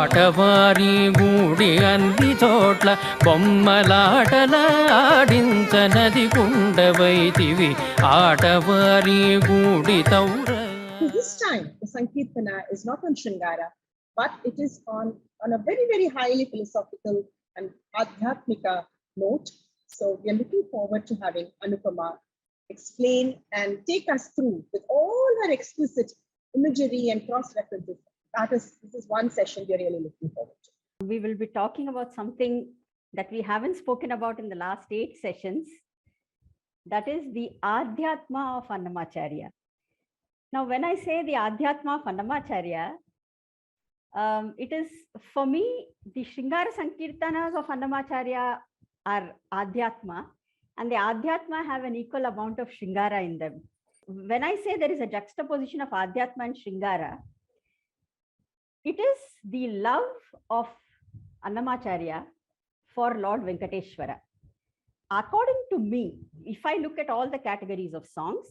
ఆటవారి గూడి అన్ని చోట్ల బొమ్మలాటల ఆడించనది కుండవైతివి ఆటవారి గూడితౌర. This time, the Sankirtana is not on Shringara, but it is on a very, very highly philosophical and Adhyatmika note. So we are looking forward to having Anupama explain and take us through with all her exquisite imagery and cross-references. This is one session we are really looking forward to. We will be talking about something that we haven't spoken about in the last 8 sessions. That is the Adhyatma of Annamacharya. Now, when I say the Adhyatma of Annamacharya, it is, for me, the Shringara Sankeerthanas of Annamacharya are Adhyatma, and the Adhyatma have an equal amount of Shringara in them. When I say there is a juxtaposition of Adhyatma and Shringara, it is the love of Annamacharya for Lord Venkateswara. According to me, if I look at all the categories of songs,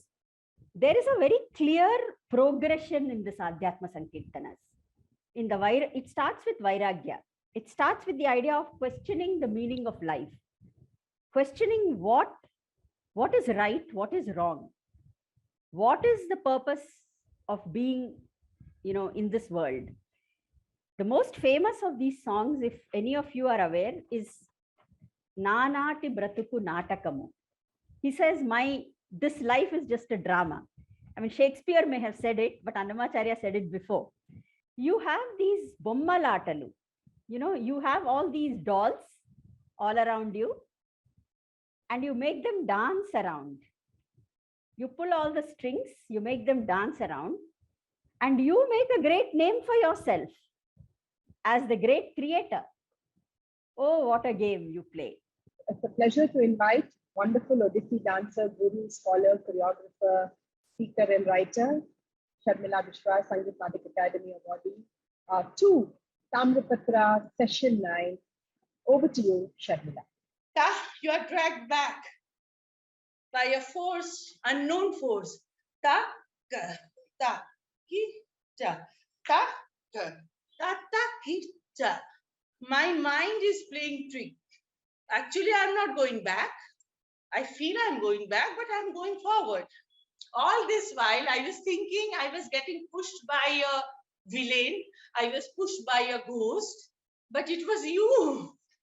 there is a very clear progression in this Adhyatma Sankirtanas. It starts with Vairagya. It starts with the idea of questioning the meaning of life, questioning what is right, what is wrong, what is the purpose of being, in this world. The most famous of these songs, if any of you are aware, is Nanati Bratuku Natakamu. He says, this life is just a drama. I mean, Shakespeare may have said it, but Annamacharya said it before. You have these bommalatalu, you have all these dolls all around you, and you make them dance around. You pull all the strings, you make them dance around, and you make a great name for yourself as the great creator. Oh, what a game you play. It's a pleasure to invite wonderful Odissi dancer, guru, scholar, choreographer, speaker and writer, Sharmila Biswas, Sangeet Natak Academy awardee, to Tamrapatra Session 9. Over to you, Sharmila. You are dragged back by a force, unknown force. Ta, ka, ta, ki, ta, ta, ka, ta, ta, ki, ta. My mind is playing trick. Actually, I'm not going back. I feel I'm going back, but I'm going forward. All this while, I was thinking I was getting pushed by a villain. I was pushed by a ghost, but it was you.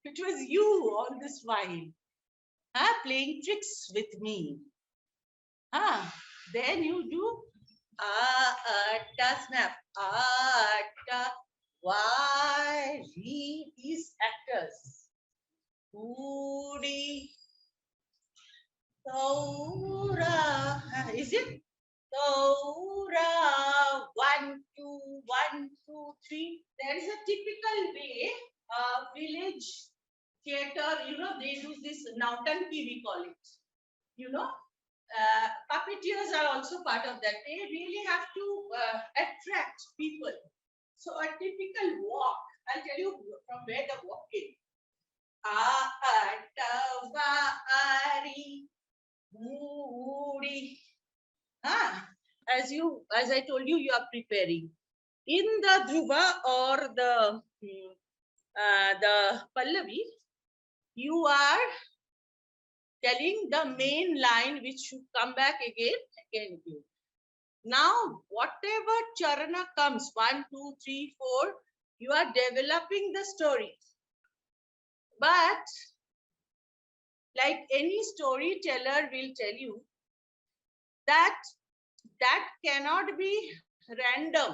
It was you all this while, playing tricks with me. Then you do ta snap. Ta. Why these actors? Udi. Taura, is it? Taura, 1, 2, 1, 2, 3. There is a typical way, village theater, they do this Nautanki, we call it. Puppeteers are also part of that. They really have to attract people. So a typical walk, I'll tell you from where the walk is. Atavari Guditoura. As I told you, you are preparing. In the Dhruva or the Pallavi, you are telling the main line which should come back again. Now, whatever charana comes, 1, 2, 3, 4, you are developing the story. But like any storyteller will tell you, that cannot be random,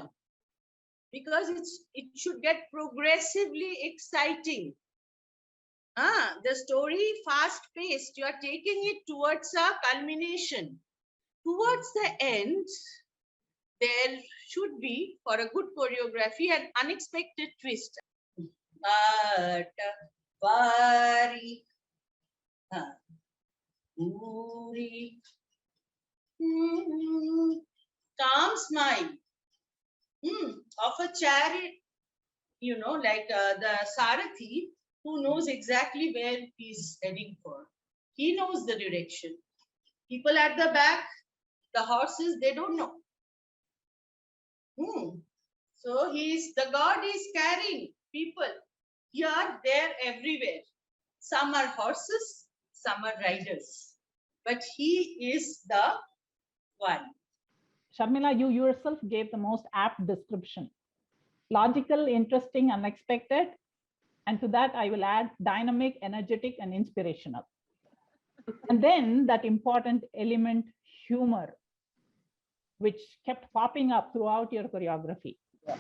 because it should get progressively exciting. The story fast-paced, you are taking it towards a culmination. Towards the end, there should be, for a good choreography, an unexpected twist. Atavari Guditoura. Calm smile of a chariot, like the Sarathi, who knows exactly where he's heading for. He knows the direction. People at the back, the horses, they don't know. So the god is carrying here, there, everywhere. Some are horses, some are riders, but he is the one. Sharmila, you yourself gave the most apt description. Logical, interesting, unexpected. And to that, I will add dynamic, energetic, and inspirational. And then that important element, humor, which kept popping up throughout your choreography. Yeah.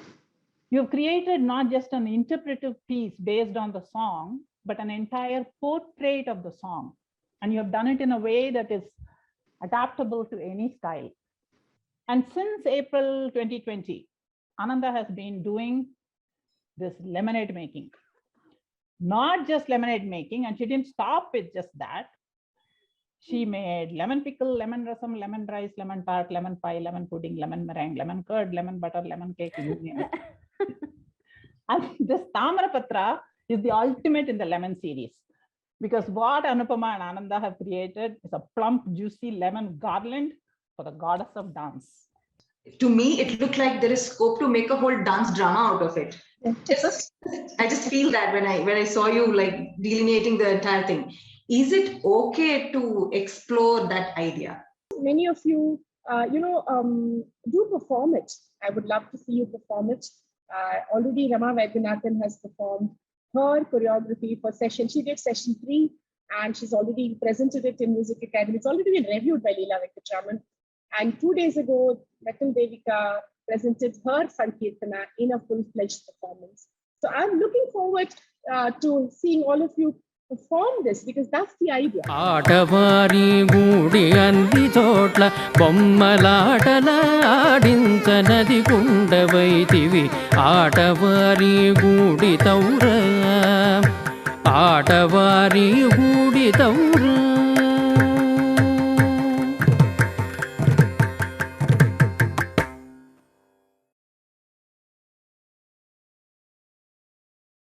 You've created not just an interpretive piece based on the song, but an entire portrait of the song. And you have done it in a way that is adaptable to any style. And since April 2020, Ananda has been doing this lemonade making. Not just lemonade making, and she didn't stop with just that. She made lemon pickle, lemon rasam, lemon rice, lemon tart, lemon pie, lemon pudding, lemon meringue, lemon curd, lemon butter, lemon cake, you name it. And this Tamrapatra is the ultimate in the lemon series, because what Anupama and Ananda have created is a plump, juicy lemon garland for the goddess of dance. To me, it looked like there is scope to make a whole dance drama out of it. I just feel that when I saw you like delineating the entire thing. Is it okay to explore that idea? Many of you, do perform it. I would love to see you perform it. Already Rama Vaidyanathan has performed her choreography for session. She did session 3 and she's already presented it in Music Academy. It's already been reviewed by Leela Venkateswara. And 2 days ago, Metal Devika presented her Sankirtana in a full-fledged performance. So I'm looking forward to seeing all of you perform this, because that's the idea. Atavari Guditoura Bommalaatala Adinsanadi Kundavaitivi Atavari Guditoura Atavari Guditoura